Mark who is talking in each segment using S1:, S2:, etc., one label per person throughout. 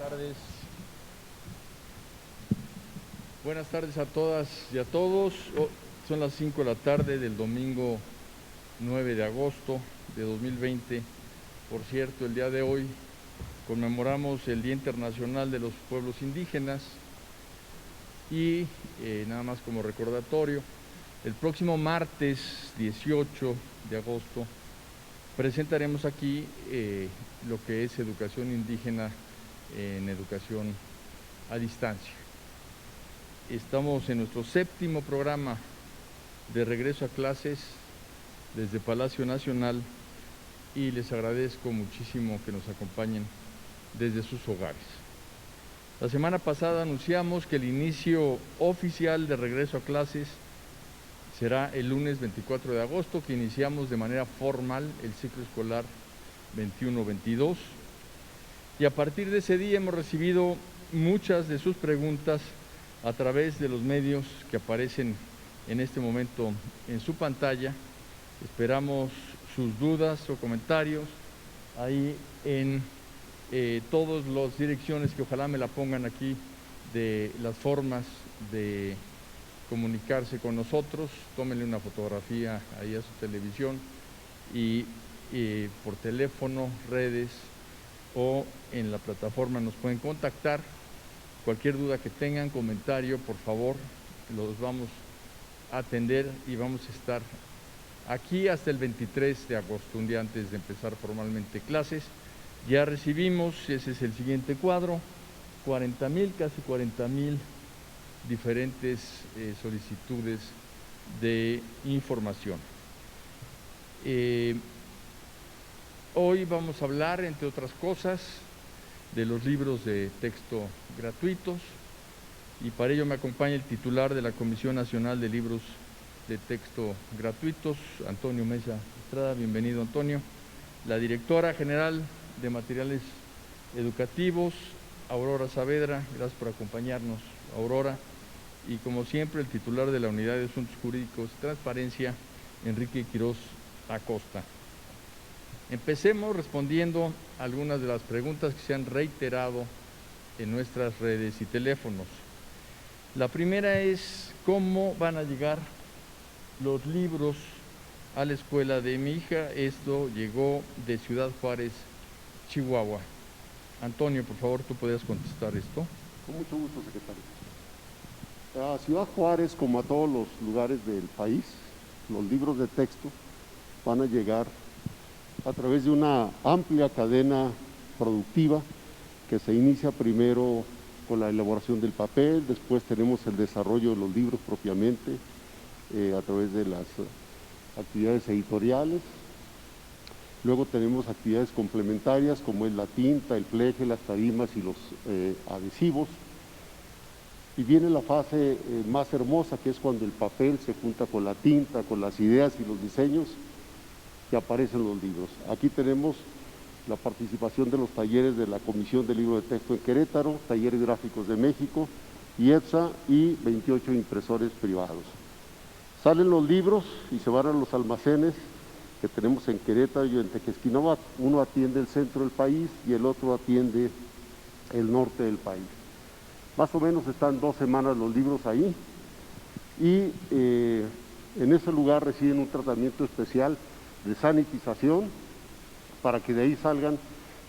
S1: tardes. Buenas tardes a todas y a todos. Son las 5 de la tarde del domingo 9 de agosto de 2020. Por cierto, el día de hoy conmemoramos el Día Internacional de los Pueblos Indígenas y nada más como recordatorio, el próximo martes 18 de agosto presentaremos aquí lo que es educación indígena en educación a distancia. Estamos en nuestro 7º programa de regreso a clases desde Palacio Nacional y les agradezco muchísimo que nos acompañen desde sus hogares. La semana pasada anunciamos que el inicio oficial de regreso a clases será el lunes 24 de agosto, que iniciamos de manera formal el ciclo escolar 21-22. Y a partir de ese día hemos recibido muchas de sus preguntas a través de los medios que aparecen en este momento en su pantalla. Esperamos sus dudas o comentarios ahí en todas las direcciones que ojalá me la pongan aquí de las formas de comunicarse con nosotros. Tómenle una fotografía ahí a su televisión y por teléfono, redes o en la plataforma nos pueden contactar. Cualquier duda que tengan, comentario, por favor, los vamos a atender y vamos a estar aquí hasta el 23 de agosto, un día antes de empezar formalmente clases. Ya recibimos, ese es el siguiente cuadro, 40,000, casi 40,000 diferentes solicitudes de información. Hoy vamos a hablar, entre otras cosas, de los libros de texto gratuitos, y para ello me acompaña el titular de la Comisión Nacional de Libros de Texto Gratuitos, Antonio Mesa Estrada. Bienvenido, Antonio. La directora general de Materiales Educativos, Aurora Saavedra. Gracias por acompañarnos, Aurora. Y como siempre, el titular de la Unidad de Asuntos Jurídicos y Transparencia, Enrique Quiroz Acosta. Empecemos respondiendo algunas de las preguntas que se han reiterado en nuestras redes y teléfonos. La primera es: ¿cómo van a llegar los libros a la escuela de mi hija? Esto llegó de Ciudad Juárez, Chihuahua. Antonio, por favor, ¿tú podrías contestar esto?
S2: Con mucho gusto, secretario. A Ciudad Juárez, como a todos los lugares del país, los libros de texto van a llegar a través de una amplia cadena productiva que se inicia primero con la elaboración del papel, después tenemos el desarrollo de los libros propiamente a través de las actividades editoriales. Luego tenemos actividades complementarias como es la tinta, el pleje, las tarimas y los adhesivos. Y viene la fase más hermosa, que es cuando el papel se junta con la tinta, con las ideas y los diseños que aparecen en los libros. Aquí tenemos la participación de los talleres de la Comisión de Libro de Texto en Querétaro, Talleres Gráficos de México, IEPSA y 28 impresores privados. Salen los libros y se van a los almacenes que tenemos en Querétaro y en Tequesquinoac. Uno atiende el centro del país y el otro atiende el norte del país. Más o menos están 2 semanas los libros ahí y en ese lugar reciben un tratamiento especial de sanitización para que de ahí salgan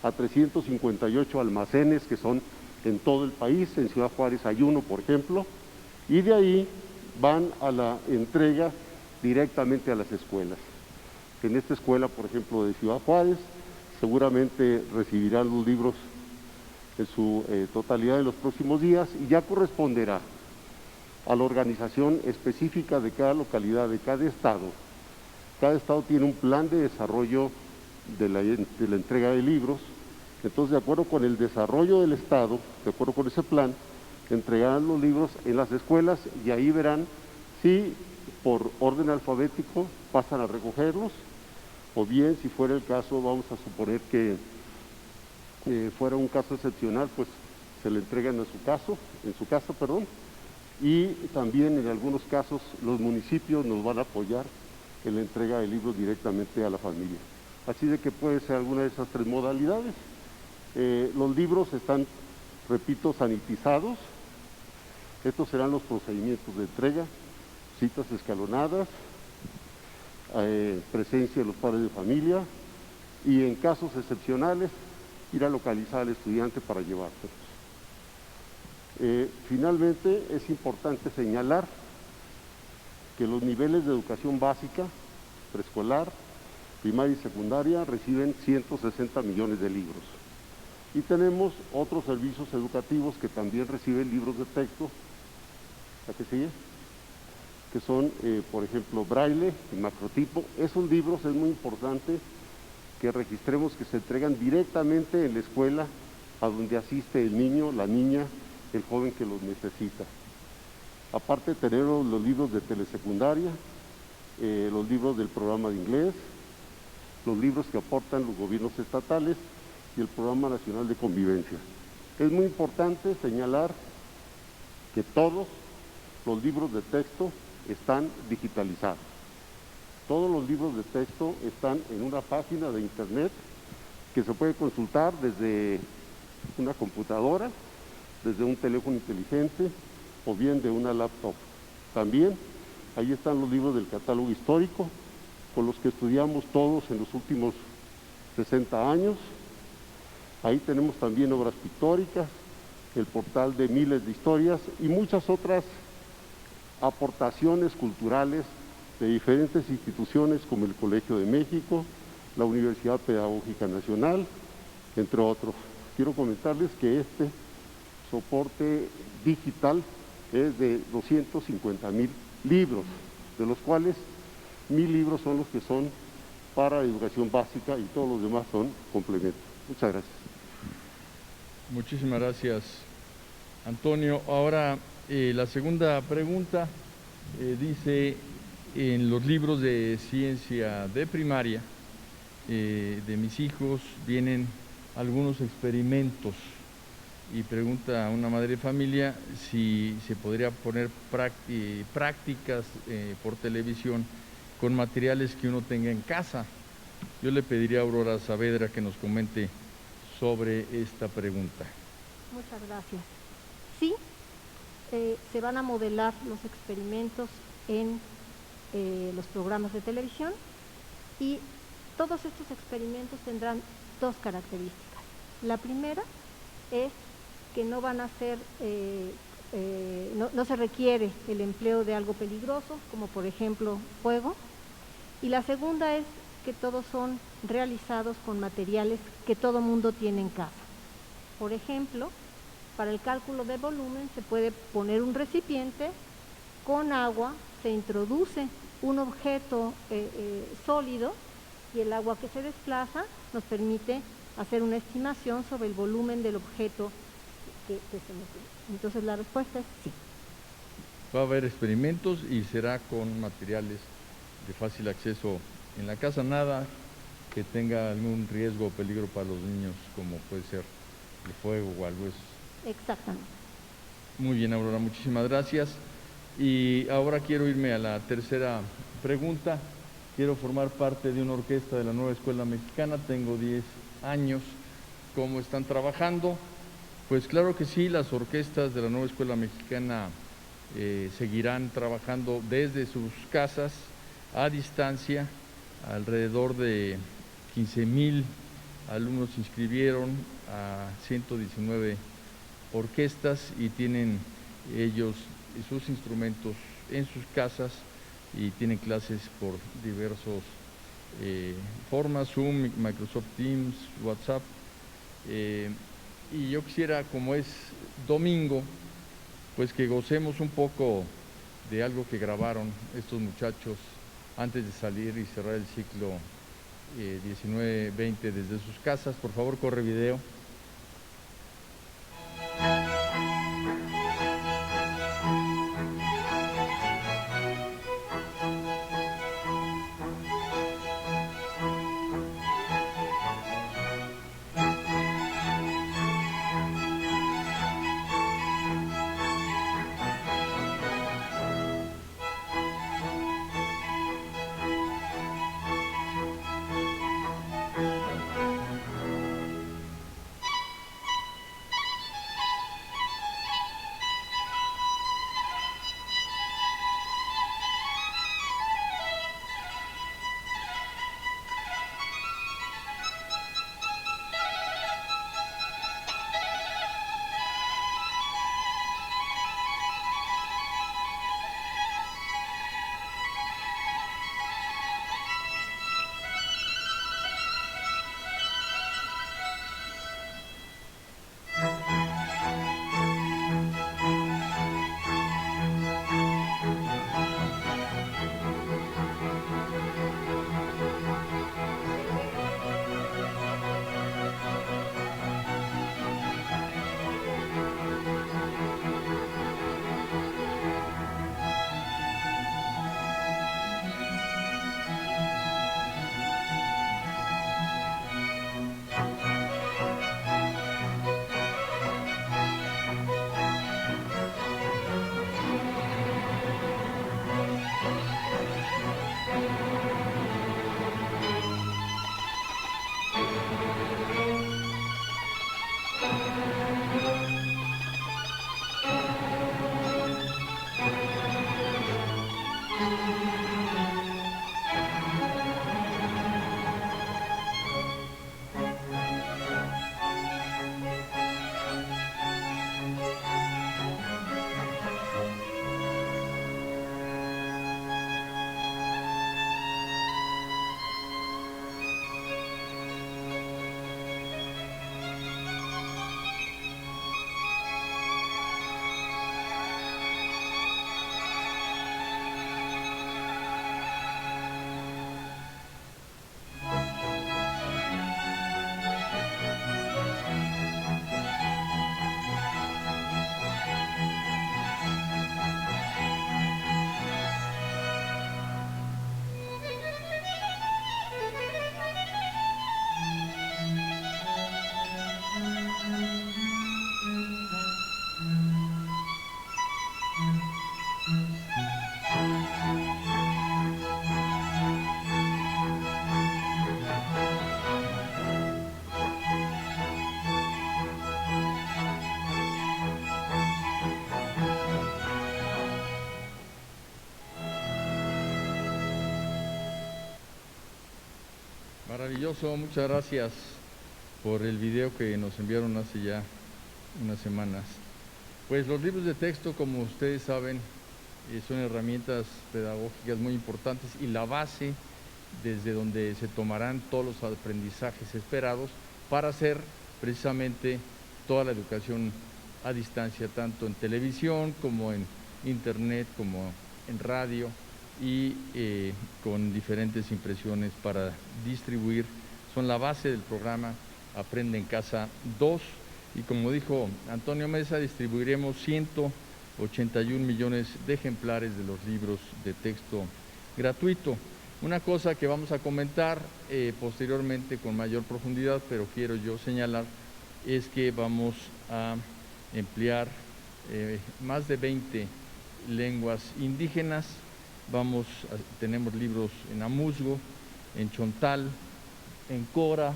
S2: a 358 almacenes que son en todo el país. En Ciudad Juárez hay uno, por ejemplo, y de ahí van a la entrega directamente a las escuelas. En esta escuela, por ejemplo, de Ciudad Juárez, seguramente recibirán los libros en su totalidad en los próximos días y ya corresponderá a la organización específica de cada localidad, de cada estado. Cada estado tiene un plan de desarrollo de la entrega de libros. Entonces, de acuerdo con el desarrollo del estado, de acuerdo con ese plan, entregarán los libros en las escuelas y ahí verán si por orden alfabético pasan a recogerlos, o bien, si fuera el caso, vamos a suponer que fuera un caso excepcional, pues se le entregan en su casa, y también en algunos casos los municipios nos van a apoyar en la entrega de libros directamente a la familia. Así de que puede ser alguna de esas 3 modalidades. Los libros están repito, sanitizados. Estos serán los procedimientos de entrega, citas escalonadas, presencia de los padres de familia y en casos excepcionales ir a localizar al estudiante para llevárselos. Finalmente, es importante señalar que los niveles de educación básica, preescolar, primaria y secundaria reciben 160 millones de libros. Y tenemos otros servicios educativos que también reciben libros de texto, ¿la que sigue? Que son, por ejemplo, braille y macrotipo. Esos libros es muy importante que registremos que se entregan directamente en la escuela a donde asiste el niño, la niña, el joven que los necesita. Aparte tenemos los libros de telesecundaria, los libros del programa de inglés, los libros que aportan los gobiernos estatales y el Programa Nacional de Convivencia. Es muy importante señalar que todos los libros de texto están digitalizados. Todos los libros de texto están en una página de internet que se puede consultar desde una computadora, desde un teléfono inteligente o bien de una laptop. También ahí están los libros del catálogo histórico con los que estudiamos todos en los últimos 60 años. Ahí tenemos también obras pictóricas, el portal de miles de historias y muchas otras aportaciones culturales de diferentes instituciones como el Colegio de México, la Universidad Pedagógica Nacional, entre otros. Quiero comentarles que este soporte digital es de 250,000 libros, de los cuales 1,000 libros son los que son para educación básica y todos los demás son complementos. Muchas gracias.
S1: Muchísimas gracias, Antonio. Ahora, la segunda pregunta dice, en los libros de ciencia de primaria de mis hijos vienen algunos experimentos y pregunta a una madre de familia si se podría poner prácticas por televisión con materiales que uno tenga en casa. Yo le pediría a Aurora Saavedra que nos comente sobre esta pregunta.
S3: Muchas gracias. Sí, se van a modelar los experimentos en los programas de televisión y todos estos experimentos tendrán dos características. La primera es que no van a ser, no se requiere el empleo de algo peligroso, como por ejemplo fuego, y la segunda es que todos son realizados con materiales que todo mundo tiene en casa. Por ejemplo, para el cálculo de volumen se puede poner un recipiente con agua, se introduce un objeto sólido y el agua que se desplaza nos permite hacer una estimación sobre el volumen del objeto que se mete. Entonces la respuesta es sí.
S1: Va a haber experimentos y será con materiales de fácil acceso en la casa, nada que tenga algún riesgo o peligro para los niños, como puede ser el fuego o algo eso.
S3: Exactamente.
S1: Muy bien, Aurora, muchísimas gracias. Y ahora quiero irme a la tercera pregunta. Quiero formar parte de una orquesta de la Nueva Escuela Mexicana, tengo 10 años. ¿Cómo están trabajando? Pues claro que sí, las orquestas de la Nueva Escuela Mexicana seguirán trabajando desde sus casas a distancia. Alrededor de 15,000 alumnos se inscribieron a 119 orquestas y tienen ellos sus instrumentos en sus casas y tienen clases por diversas formas, Zoom, Microsoft Teams, WhatsApp. Y yo quisiera, como es domingo, pues que gocemos un poco de algo que grabaron estos muchachos antes de salir y cerrar el ciclo 19-20 desde sus casas. Por favor, corre video. Maravilloso, muchas gracias por el video que nos enviaron hace ya unas semanas. Pues los libros de texto, como ustedes saben, son herramientas pedagógicas muy importantes y la base desde donde se tomarán todos los aprendizajes esperados para hacer precisamente toda la educación a distancia, tanto en televisión como en internet, como en radio y con diferentes impresiones para distribuir. Son la base del programa Aprende en Casa 2 y como dijo Antonio Mesa, distribuiremos 181 millones de ejemplares de los libros de texto gratuito. Una cosa que vamos a comentar posteriormente con mayor profundidad, pero quiero yo señalar, es que vamos a emplear más de 20 lenguas indígenas. Tenemos libros en amuzgo, en chontal, en cora,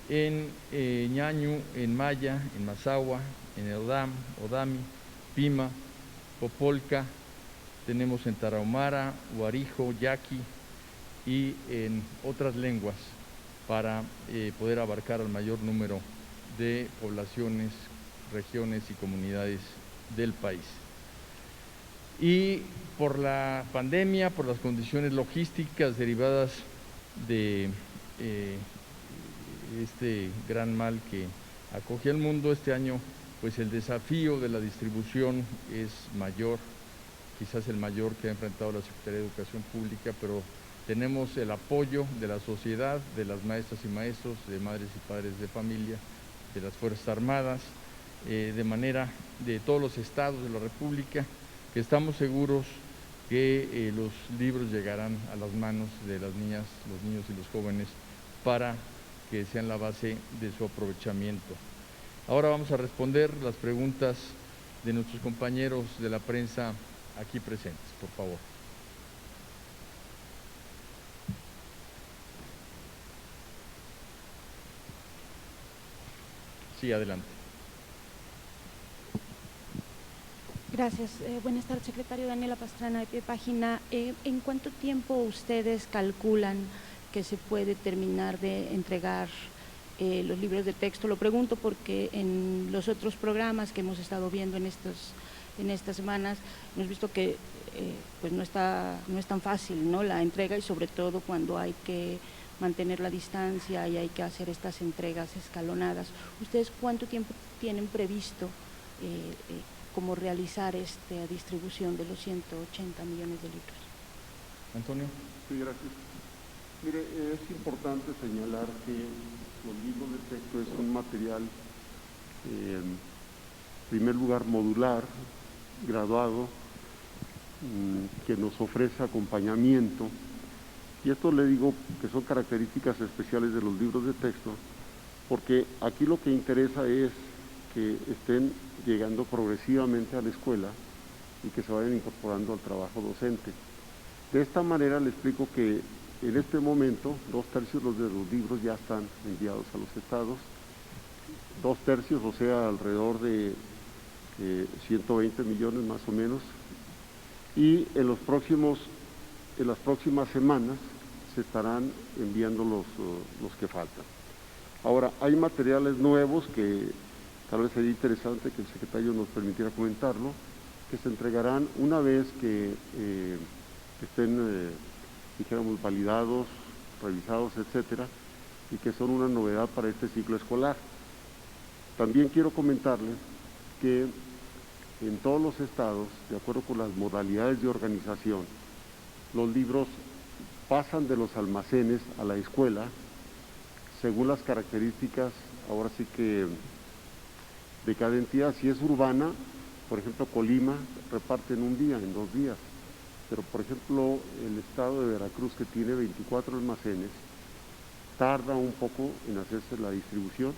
S1: en ñañu, en maya, en mazahua, en odam, odami, pima, popolca, tenemos en tarahumara, huarijo, yaqui y en otras lenguas para poder abarcar al mayor número de poblaciones, regiones y comunidades del país. Y por la pandemia, por las condiciones logísticas derivadas de este gran mal que acoge al mundo este año, pues el desafío de la distribución es mayor, quizás el mayor que ha enfrentado la Secretaría de Educación Pública, pero tenemos el apoyo de la sociedad, de las maestras y maestros, de madres y padres de familia, de las Fuerzas Armadas, de manera de todos los estados de la República, que estamos seguros que los libros llegarán a las manos de las niñas, los niños y los jóvenes para que sean la base de su aprovechamiento. Ahora vamos a responder las preguntas de nuestros compañeros de la prensa aquí presentes, por favor. Sí, adelante.
S4: Gracias. Buenas tardes, secretario. Daniela Pastrana, de Pie Página. ¿En cuánto tiempo ustedes calculan que se puede terminar de entregar los libros de texto? Lo pregunto porque en los otros programas que hemos estado viendo en estas semanas hemos visto que pues no es tan fácil, ¿no?, la entrega, y sobre todo cuando hay que mantener la distancia y hay que hacer estas entregas escalonadas. ¿Ustedes cuánto tiempo tienen previsto cómo realizar esta distribución de los 180 millones de libros?
S1: Antonio.
S2: Sí, gracias. Mire, es importante señalar que los libros de texto es un material, en primer lugar, modular, graduado, que nos ofrece acompañamiento. Y esto le digo que son características especiales de los libros de texto, porque aquí lo que interesa es que estén llegando progresivamente a la escuela y que se vayan incorporando al trabajo docente. De esta manera le explico que en este momento 2/3 de los libros ya están enviados a los estados, 2/3, o sea, alrededor de 120 millones más o menos, y en las próximas semanas se estarán enviando los que faltan. Ahora, hay materiales nuevos que tal vez sería interesante que el secretario nos permitiera comentarlo, que se entregarán una vez que estén, dijéramos, validados, revisados, etcétera, y que son una novedad para este ciclo escolar. También quiero comentarles que en todos los estados, de acuerdo con las modalidades de organización, los libros pasan de los almacenes a la escuela según las características, ahora sí que de cada entidad. Si es urbana, por ejemplo, Colima reparte en un día, en 2 días, pero por ejemplo el estado de Veracruz, que tiene 24 almacenes, tarda un poco en hacerse la distribución,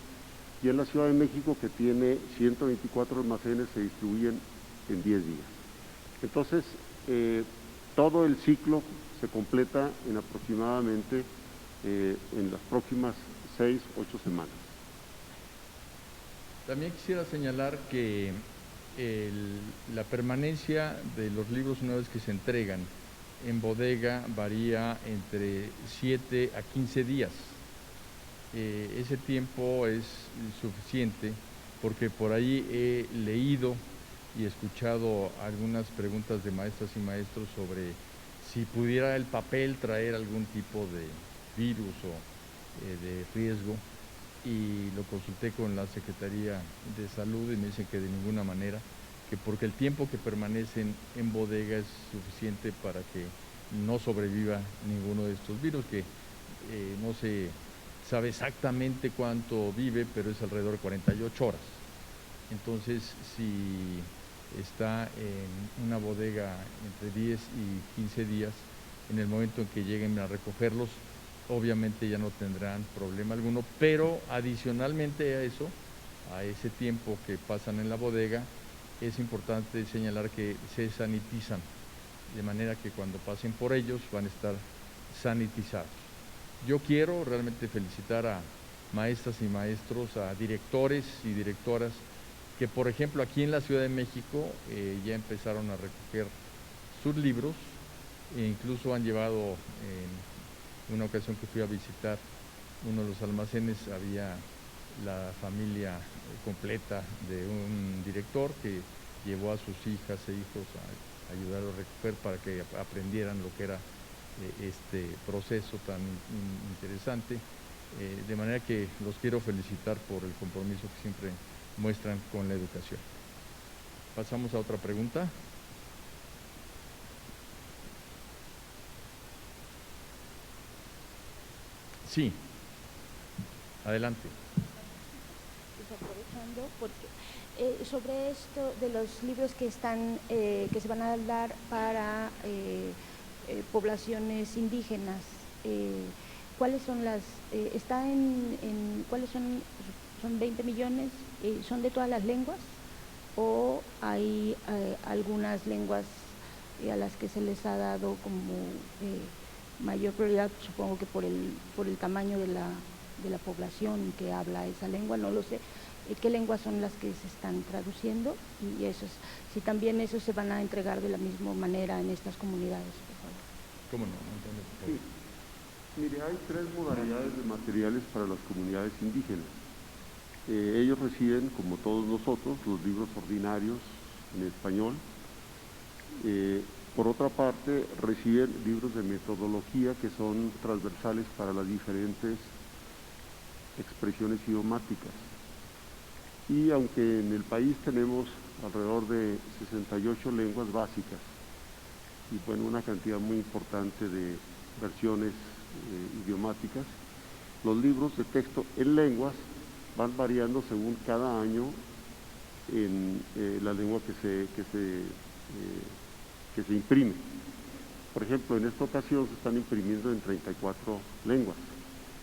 S2: y en la Ciudad de México, que tiene 124 almacenes, se distribuyen en 10 días. Entonces, todo el ciclo se completa en aproximadamente en las próximas 6, 8 semanas.
S1: También quisiera señalar que la permanencia de los libros una vez que se entregan en bodega varía entre 7 a 15 días. ese tiempo es suficiente porque por ahí he leído y escuchado algunas preguntas de maestras y maestros sobre si pudiera el papel traer algún tipo de virus o de riesgo, y lo consulté con la Secretaría de Salud y me dicen que de ninguna manera, que porque el tiempo que permanecen en bodega es suficiente para que no sobreviva ninguno de estos virus, que no se sabe exactamente cuánto vive, pero es alrededor de 48 horas. Entonces, si está en una bodega entre 10 y 15 días, en el momento en que lleguen a recogerlos, obviamente ya no tendrán problema alguno, pero adicionalmente a eso, a ese tiempo que pasan en la bodega, es importante señalar que se sanitizan, de manera que cuando pasen por ellos van a estar sanitizados. Yo quiero realmente felicitar a maestras y maestros, a directores y directoras que, por ejemplo, aquí en la Ciudad de México ya empezaron a recoger sus libros e incluso han llevado, en una ocasión que fui a visitar uno de los almacenes, había la familia completa de un director que llevó a sus hijas e hijos a ayudar a recoger para que aprendieran lo que era este proceso tan interesante, de manera que los quiero felicitar por el compromiso que siempre muestran con la educación. Pasamos a otra pregunta. Sí, adelante.
S4: Aprovechando, porque sobre esto de los libros que se van a dar para poblaciones indígenas, ¿cuáles son cuáles son 20 millones? ¿Son de todas las lenguas o hay algunas lenguas a las que se les ha dado como mayor prioridad, supongo que por el tamaño de la población que habla esa lengua? No lo sé. ¿Qué lenguas son las que se están traduciendo? Y si también esos se van a entregar de la misma manera en estas comunidades, por favor.
S1: ¿Cómo no?
S2: Sí. Mire, hay 3 modalidades de materiales para las comunidades indígenas. Ellos reciben, como todos nosotros, los libros ordinarios en español. Por otra parte, reciben libros de metodología que son transversales para las diferentes expresiones idiomáticas. Y aunque en el país tenemos alrededor de 68 lenguas básicas y bueno, una cantidad muy importante de versiones idiomáticas, los libros de texto en lenguas van variando según cada año en la lengua que se imprime. Por ejemplo, en esta ocasión se están imprimiendo en 34 lenguas,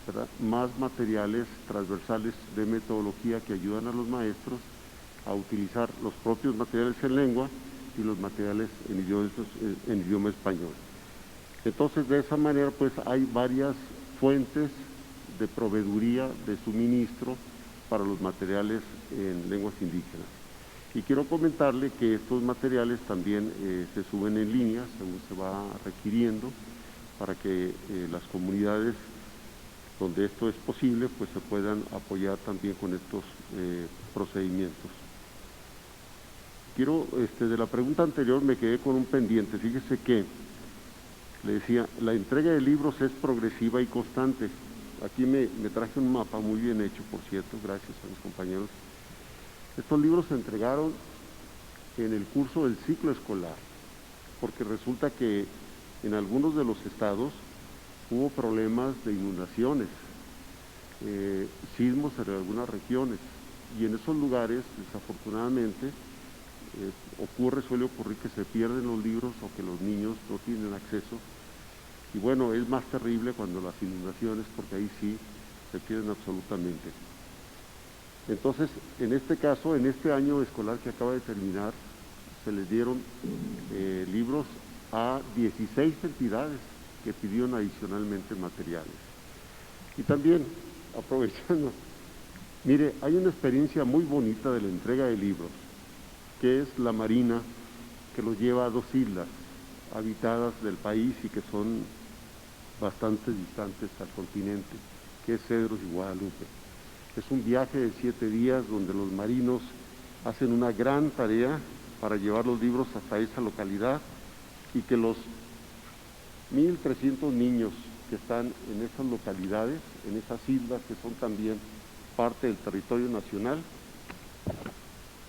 S2: ¿verdad? Más materiales transversales de metodología que ayudan a los maestros a utilizar los propios materiales en lengua y los materiales en idioma español. Entonces, de esa manera, pues hay varias fuentes de proveeduría, de suministro para los materiales en lenguas indígenas. Y quiero comentarle que estos materiales también se suben en línea según se va requiriendo para que las comunidades donde esto es posible pues se puedan apoyar también con estos procedimientos. Quiero, de la pregunta anterior me quedé con un pendiente. Fíjese que le decía, la entrega de libros es progresiva y constante. Aquí me traje un mapa muy bien hecho, por cierto, gracias a mis compañeros. Estos libros se entregaron en el curso del ciclo escolar, porque resulta que en algunos de los estados hubo problemas de inundaciones, sismos en algunas regiones, y en esos lugares, desafortunadamente, suele ocurrir que se pierden los libros o que los niños no tienen acceso. Y bueno, es más terrible cuando las inundaciones, porque ahí sí se pierden absolutamente. Entonces, en este caso, en este año escolar que acaba de terminar, se les dieron libros a 16 entidades que pidieron adicionalmente materiales. Y también, aprovechando, mire, hay una experiencia muy bonita de la entrega de libros, que es la Marina, que los lleva a 2 islas habitadas del país y que son bastante distantes al continente, que es Cedros y Guadalupe. Es un viaje de 7 días donde los marinos hacen una gran tarea para llevar los libros hasta esa localidad y que los 1.300 niños que están en esas localidades, en esas islas que son también parte del territorio nacional,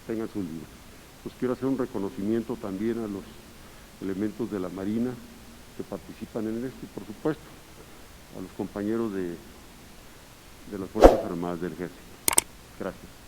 S2: tengan sus libros. Pues quiero hacer un reconocimiento también a los elementos de la Marina que participan en esto y por supuesto a los compañeros de las Fuerzas Armadas del Ejército. Gracias.